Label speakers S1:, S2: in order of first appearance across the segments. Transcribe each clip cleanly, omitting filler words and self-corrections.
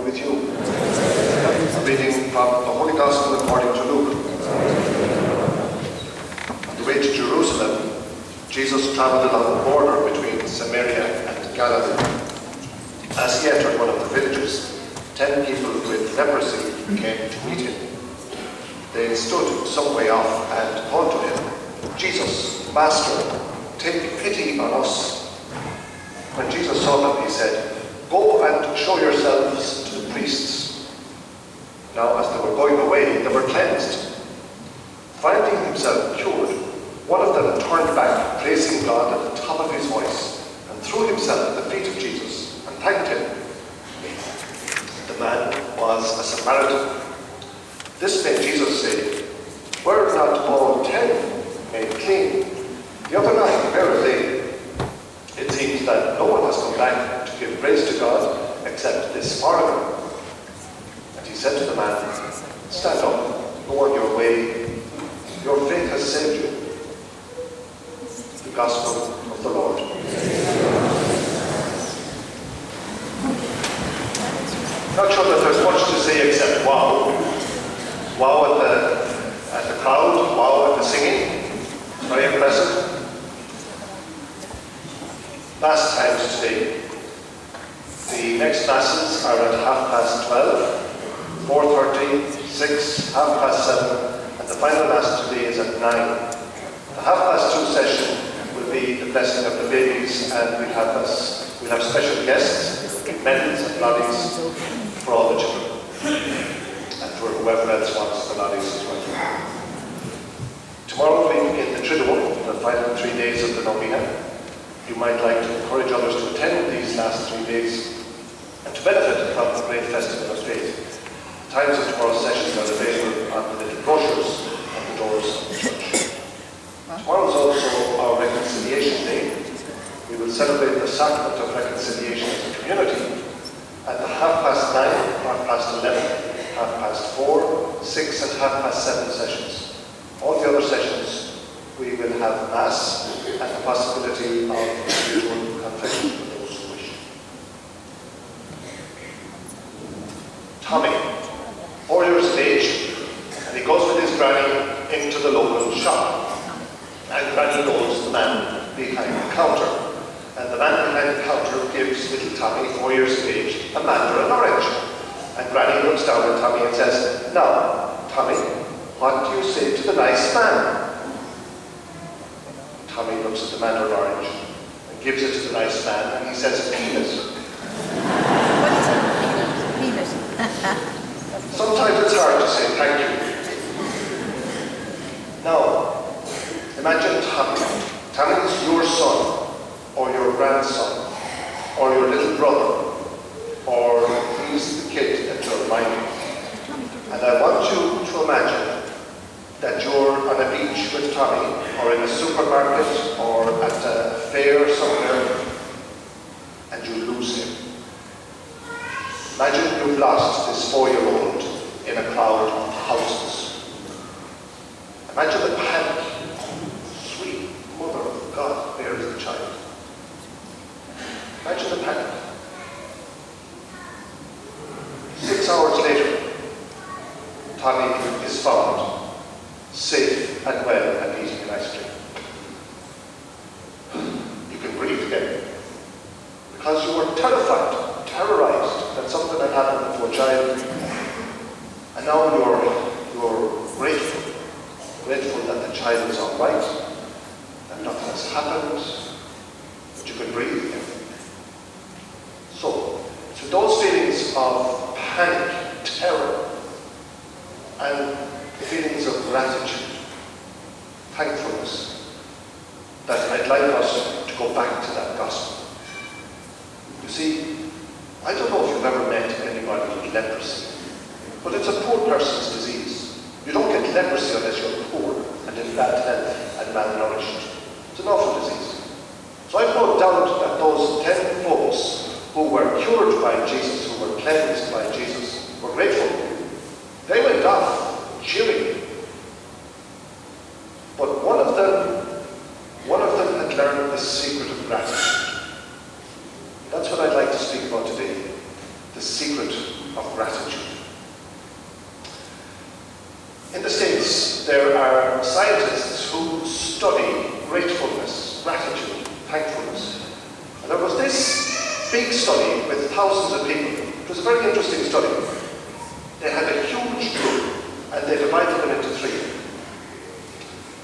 S1: be with you. A reading from the Holy Gospel according to Luke. On the way to Jerusalem, Jesus travelled along the border between Samaria and Galilee. As he entered one of the villages, 10 people with leprosy came to meet him. They stood some way off and called to him, "Jesus, Master, take pity on us." When Jesus saw them, he said, "Go and show yourselves to the priests." Now as they were going away, they were cleansed. Finding himself cured, one of them turned back, praising God at the top of his voice, and threw himself at the feet of Jesus and thanked him. The man was a Samaritan. This made Jesus say, "Were not all 10 made clean? The other 9, where are they? It seems that no one has come back to give praise to God except this foreigner." And he said to the man, "Stand up, go on your way. Your faith has saved you." The Gospel of the Lord. Not sure that there's much to say except wow. Wow at the crowd, wow at the singing. Very impressive. Mass times today. The next masses are at 12:30, 4:30, 6, 7:30, and the final mass today is at 9. The 2:30 session will be the blessing of the babies, and we'll have special guests, medals and lollies for all the children, and for whoever else wants the lollies as well. Tomorrow we begin the Triduum, the final 3 days of the Novena. You might like to encourage others to attend these last 3 days and to benefit from the great festival of faith. Times of tomorrow's sessions are available on the little brochures on the doors of the church. Tomorrow is also our Reconciliation Day. We will celebrate the sacrament of reconciliation as a community at the 9:30, 11:30, 4:30, 6, and 7:30 sessions. All the other sessions we will have Mass and the possibility of individual confession for those who wish. Tommy, 4 years of age, and he goes with his granny into the local shop. And Granny knows the man behind the counter. And the man behind the counter gives little Tommy, 4 years of age, a mandarin orange. And Granny looks down at Tommy and says, "Now, Tommy, what do you say to the nice man?" Tommy looks at the mandarin orange and gives it to the nice man, and he says, "Peanut."
S2: What is it? Peanut.
S1: Sometimes it's hard to say thank you. Now, imagine Tommy. Tommy is your son, or your grandson, or your little brother, or he's the kid that you're minding. And I want you to imagine that you're on a beach with Tommy, or in a supermarket, or at a fair somewhere, and you lose him. Imagine you've lost this 4-year-old in a crowd of houses. Imagine the panic. Sweet Mother of God bears the child. Imagine the panic. 6 hours later, Tommy is found, safe and well, and eating an ice cream. You can breathe again, because you were terrified, terrorized that something had happened to a child, and now you're grateful that the child is all right, that nothing has happened, that you can breathe again. So those feelings of panic, terror, and feelings of gratitude, thankfulness, that I'd like us to go back to that gospel. You see, I don't know if you've ever met anybody with leprosy, but it's a poor person's disease. You don't get leprosy unless you're poor and in bad health and malnourished. It's an awful disease. So I've no doubt that those 10 folks who were cured by Jesus, who were cleansed by Jesus, were grateful. They went off cheering. But one of them had learned the secret of gratitude. That's what I'd like to speak about today. The secret of gratitude. In the States, there are scientists who study gratefulness, gratitude, thankfulness. And there was this big study with thousands of people. It was a very interesting study. They had a huge group and they divided them into three.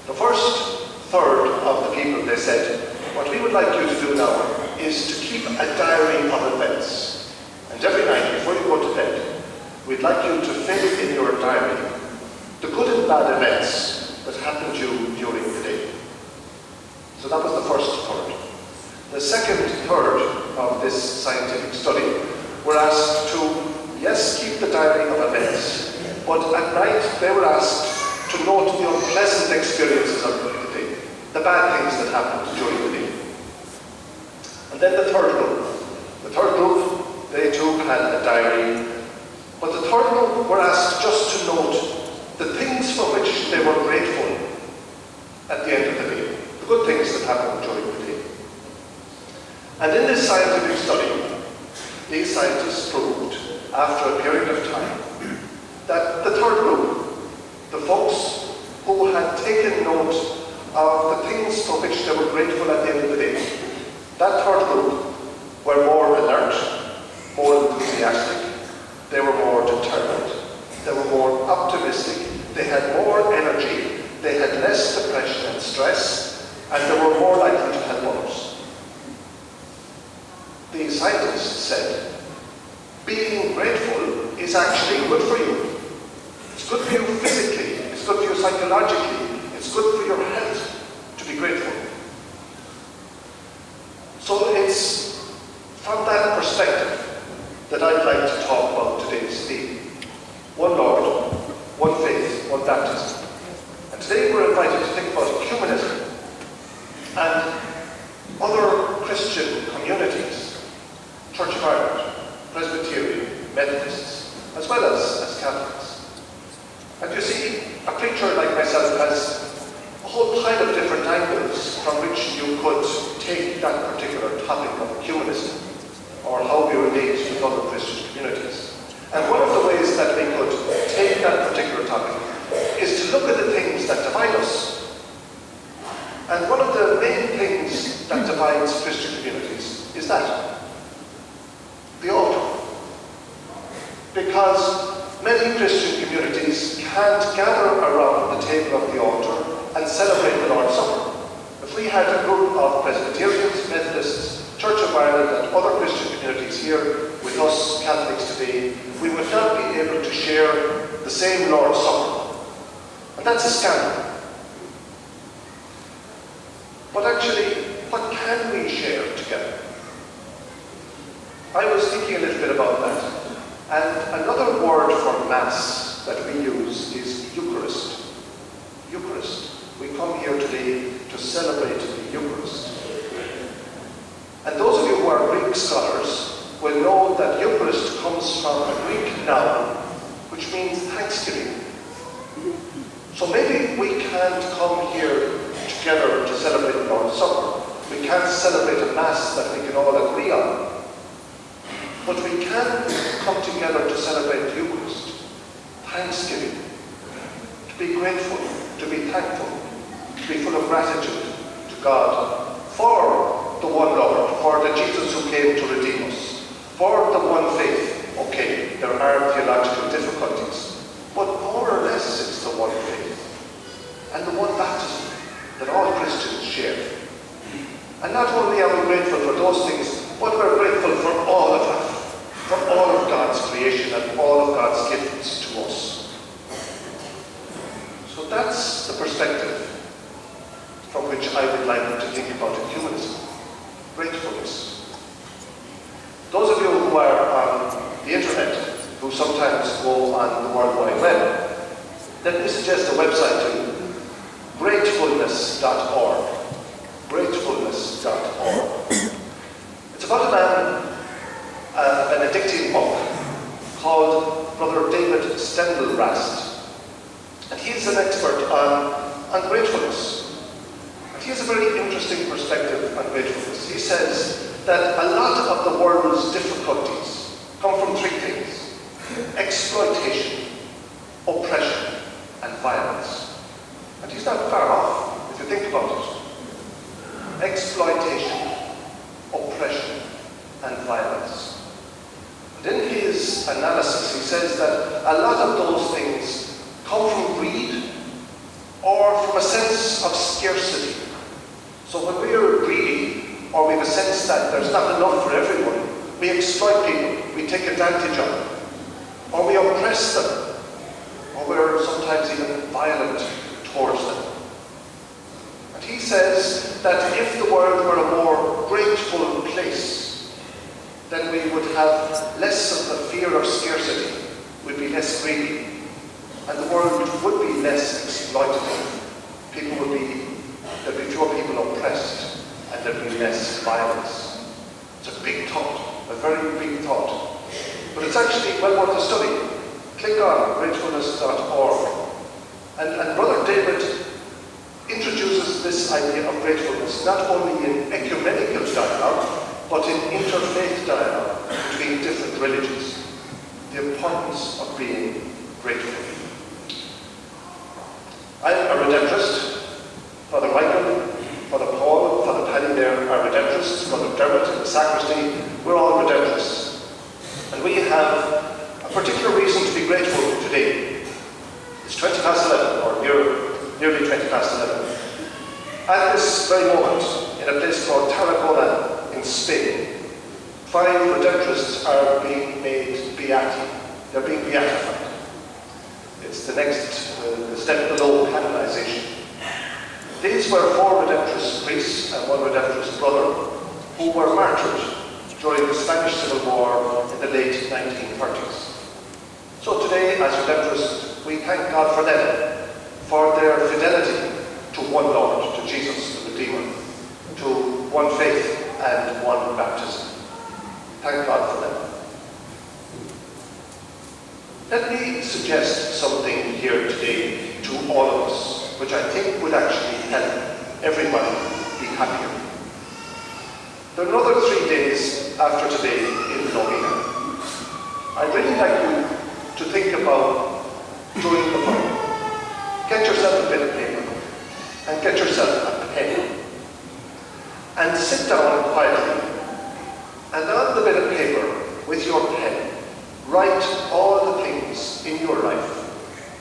S1: The first third of the people, they said, what we would like you to do now is to keep a diary of events. And every night before you go to bed, we'd like you to fill in your diary the good and bad events that happened to you during the day. So that was the first third. The second third of this scientific study were asked to, yes, keep the diary of events, but at night they were asked to note the unpleasant experiences of the day, the bad things that happened during the day. And then the third group, they too had a diary, but the third group were asked just to note the things for which they were grateful at the end of the day, the good things that happened during the day. And in this scientific study, these scientists proved, after a period of time, that the third group, the folks who had taken note of the things for which they were grateful at the end of the day, that third group were more alert, more enthusiastic, they were more determined, they were more optimistic, they had more energy, they had less depression and stress, and they were more likely to help others. The scientists said, being grateful is actually good for you. It's good for you physically, it's good for you psychologically, it's good for your health to be grateful. So it's from that perspective that I'd like to talk about today's theme. One Lord, one faith, one baptism. And today we're invited to think about humanism and other Christian communities, Church of Ireland, Presbyterian, Methodists, as well as Catholics. And you see, a preacher like myself has a whole pile of different angles from which you could take that particular topic of humanism, or how we relate with other Christian communities. And one of the ways that we could take that particular topic is to look at the things that divide us. And one of the main things that divides Christian communities is that, the altar. Because many Christian communities can't gather around the table of the altar and celebrate the Lord's Supper. If we had a group of Presbyterians, Methodists, Church of Ireland and other Christian communities here with us Catholics today, we would not be able to share the same Lord's Supper. And that's a scandal. But actually, what can we share together? I was thinking a little bit about that. And another word for Mass that we use is Eucharist. Eucharist. We come here today to celebrate the Eucharist. And those of you who are Greek scholars will know that Eucharist comes from a Greek noun, which means thanksgiving. So maybe we can't come here together to celebrate the Lord's Supper. We can't celebrate a Mass that we can all agree on. But we can come together to celebrate the Eucharist. Thanksgiving. To be grateful, to be thankful, to be full of gratitude to God for the one Lord, for the Jesus who came to redeem us, for the one faith. Okay, there are theological difficulties, but more or less it's the one faith and the one baptism that all Christians share. And not only are we grateful for those things, but we're grateful for all of life, for all of God's creation and all of God's gifts to us. So that's the perspective from which I would like to think about humanism. Gratefulness. Those of you who are on the internet, who sometimes go on the World Wide Web, let me suggest a website to you, gratefulness.org. Gratefulness.org. It's about a man, a Benedictine monk, called Brother David Stendelrast. And he's an expert on gratefulness. And he has a very interesting perspective on gratefulness. He says that a lot of the world's difficulties come from three things. exploitation, oppression, and violence. And he's not far off, if you think about it. Exploitation, oppression, and violence. And in his analysis, he says that a lot of those things come from greed or from a sense of scarcity. So when we are greedy, or we have a sense that there's not enough for everyone, we exploit people, we take advantage of them, or we oppress them, or we're sometimes even violent towards them. And he says that if the world were a more grateful place, then we would have less of the fear of scarcity, we'd be less greedy, and the world would be less exploitative. There'd be fewer people oppressed, and there'd be less violence. It's a big thought, a very big thought. But it's actually well worth a study. Click on gratefulness.org. And Brother David introduces this idea of gratefulness not only in ecumenical dialogue, but in interfaith dialogue between different religions. The importance of being grateful. I'm a Redemptorist. Father Michael, Father Paul, Father Paddy there are Redemptorists. Brother Dermot in the sacristy, we're all Redemptorists. And we have a particular reason to be grateful today. It's 20 past 11, or nearly 20 past 11. At this very moment, in a place called Tarragona in Spain, 5 Redemptorists are being made beati. They're being beatified. It's the next step below canonization. These were 4 Redemptorist priests and 1 Redemptorist brother who were martyred during the Spanish Civil War in the late 1930s. So today, as Redemptorists, we thank God for them, for their fidelity to one Lord, to Jesus, the Redeemer, to one faith and one baptism. Thank God for them. Let me suggest something here today to all of us, which I think would actually help everybody be happier. There are another 3 days after today in Novena. I'd really like you to think about doing the following. Get yourself a bit of paper and get yourself a pen and sit down quietly, and on the bit of paper with your pen, write all the things in your life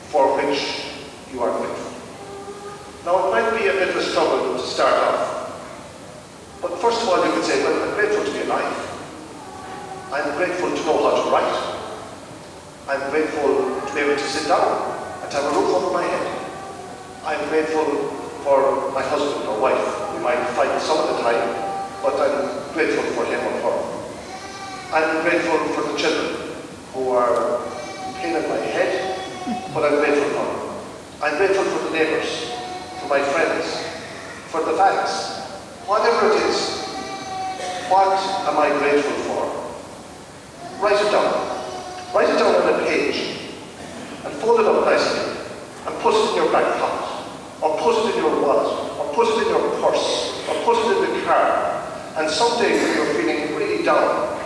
S1: for which you are grateful. Now, it might be a bit of a struggle to start off, but first of all you could say, well, I'm grateful to be alive. I'm grateful to know how to write. I'm grateful to be able to sit down and to have a roof over my head. I'm grateful for my husband or wife. We might fight some of the time, but I'm grateful for him or her. I'm grateful for the children who are pain in my head, but I'm grateful for them. I'm grateful for the neighbours, for my friends, for the facts. Whatever it is, what am I grateful for? Write it down. Write it down on a page and fold it up nicely and put it in your back pocket, or put it in your wallet, or put it in your purse, or put it in the car. And someday when you're feeling really down,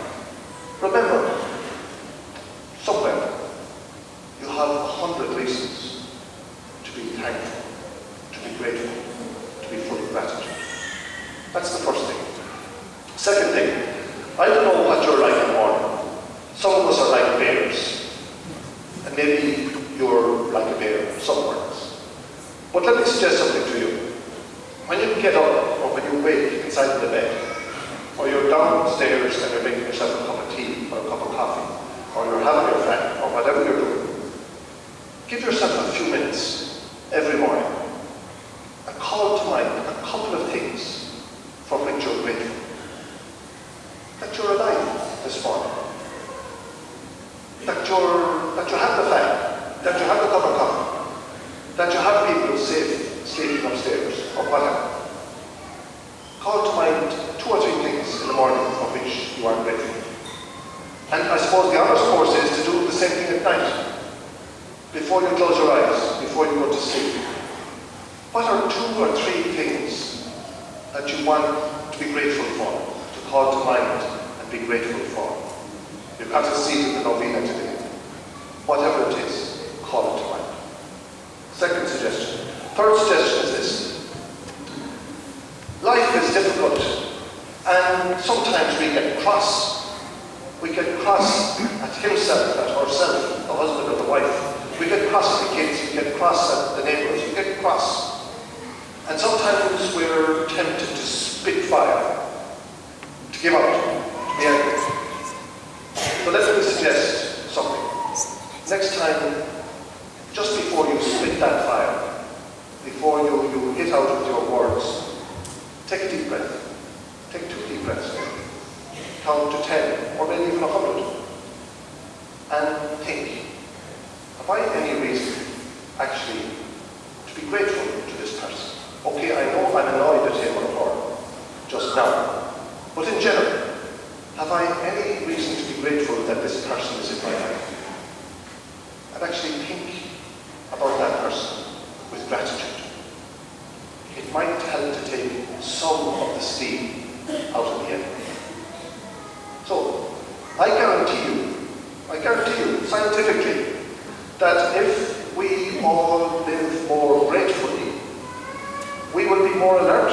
S1: remember, somewhere you have 100 reasons to be thankful, to be grateful, to be full of gratitude. That's the first thing. Second thing, I don't know what you're like in the morning. Some of us are like bears, and maybe you're like a bear somewhere else. But let me suggest something to you. When you get up, or when you wake inside the bed, or you're downstairs and you're making yourself a cup of tea, or a cup of coffee, or you're having your friend, or whatever you're doing, give yourself a few minutes every morning and call to mind a couple of things for which you're grateful. That you're alive this morning. That you have the fan, that you have the cup of coffee, that you have people safe sleeping upstairs, or whatever. Call to mind 2 or 3 things in the morning for which you are grateful. And I suppose the honest course is to do the same thing at night, before you close your eyes, before you go to sleep. What are 2 or 3 things that you want to be grateful for, to call to mind and be grateful for? You've got a seat in the Novena today. Whatever it is, call it to mind. Second suggestion. Third suggestion is this. Life is difficult, and sometimes we get cross. We get cross at himself, at herself, the husband or the wife. We get cross at the kids, we get cross at the neighbours, we get cross. And sometimes we're tempted to spit fire, to give up, to be angry. So let me suggest something. Next time, just before you spit that fire, before you hit out with your words, take a deep breath. Take 2 deep breaths. Count to 10, or maybe even 100. And think, have I any reason, actually, to be grateful to this person? Okay, I know I'm annoyed at him or her just now, but in general, have I any reason to be grateful that this person is in my life? And actually think about that person with gratitude. It might help to take some of the steam out of the enemy. So, I guarantee you, scientifically, that if we all live more gratefully, we will be more alert,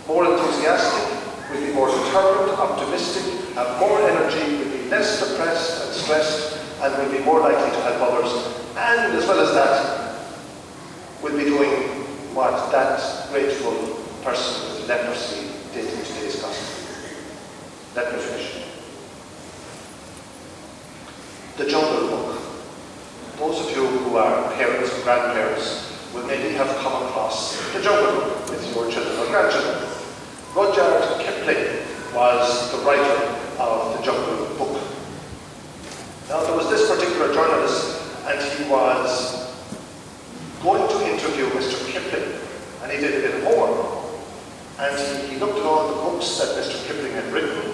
S1: more enthusiastic, we'll be more determined, optimistic, have more energy, we'll be less depressed and stressed, and we'll be more likely to help others. And as well as that, we'll be doing what that grateful person with leprosy did in today's gospel. Let me finish. The Jungle Book. Those of you who are parents or grandparents will maybe have come across the Jungle Book with your children or grandchildren. Rudyard Kipling was the writer of the Jungle Book. Now there was this particular journalist, and he was going to interview Mr. Kipling, and he did a bit of homework. And he looked at all the books that Mr. Kipling had written,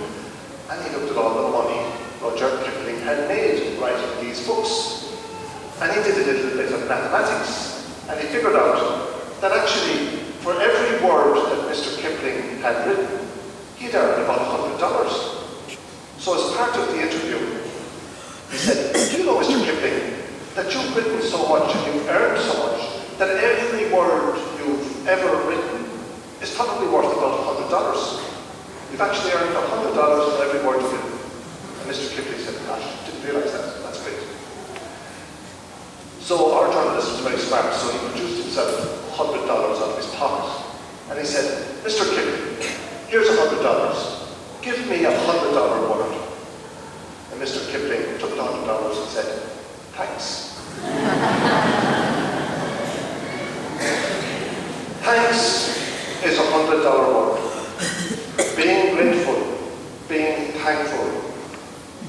S1: and he looked at all the money Rudyard Kipling had made writing these books. And he did a little bit of mathematics, and he figured out that actually, for every word that Mr. Kipling had written, he'd earned about $100. So as part of the interview, he said, do you know, Mr. Kipling, that you've written so much and you've earned so much that every word you've ever written is probably worth about $100. You've actually earned $100 for every word you've written. And Mr. Kipling said, gosh, didn't realise that. That's great. So our journalist was very smart, so he produced himself $100 out of his pocket. And he said, Mr. Kipling, here's $100. Give me $100 word. And Mr. Kipling took the $100 and said, thanks. Thanks is $100 word. Being grateful, being thankful,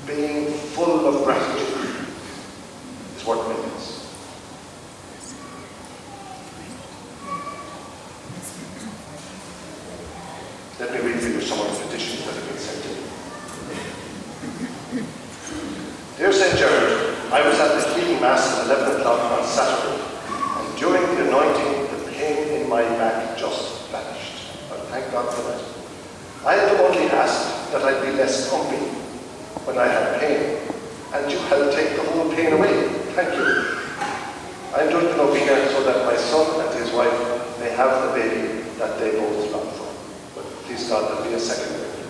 S1: being full of gratitude is worth millions. Let me read for you some of the petitions that have been sent in. Dear St. Gerard, I was at the healing mass at 11 o'clock on Saturday, and during the anointing, the pain in my back just vanished. But thank God for that. I had only asked that I be less grumpy when I had pain, and you helped take the whole pain away. Thank you. I'm doing the Novena so that my son and his wife may have the baby that they both long for. But please God, there'll be a second baby.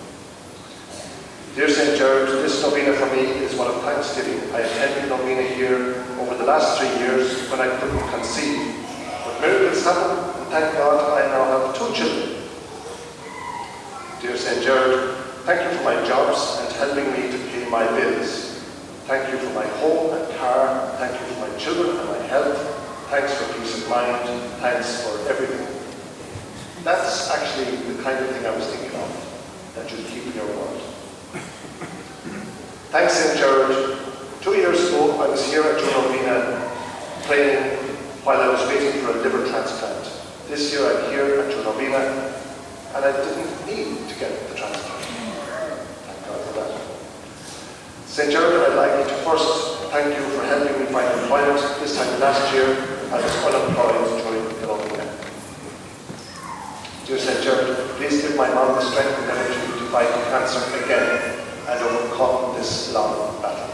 S1: Dear St. Gerard, this Novena for me is one of thanksgiving. I attended Novena here over the last 3 years when I couldn't conceive. But miracles happen, and thank God I now have 2 children. Dear St. Gerard, thank you for my jobs and helping me to pay my bills. Thank you for my home and car. Thank you for my children and my health. Thanks for peace of mind. Thanks for everything. That's actually the kind of thing I was thinking of, that you'll keep in your word. Thanks, St. Gerard. 2 years ago, I was here at Novena praying while I was waiting for a liver transplant. This year, I'm here at Novena, and I didn't need to get the transplant. Thank God for that. St. Gerard, I'd like to first thank you for helping me find employment. This time last year, I was unemployed during the Novena. Dear St. Gerard, please give my mom the strength and energy to fight cancer again and overcome this long battle.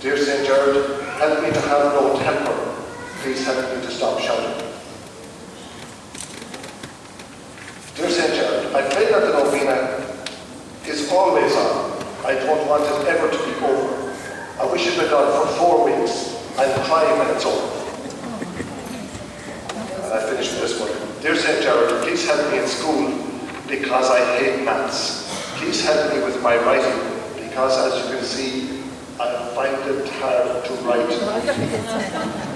S1: Dear St. Gerard, help me to have no temper. Please help me to stop shouting. Dear St. Gerard, I pray that the Novena is always on. I don't want it ever to be over. I wish it went on for 4 weeks. I'll cry when it's over. And I finish with this one. Dear St. Gerard, please help me in school because I hate maths. Please help me with my writing because, as you can see, I find it hard to write.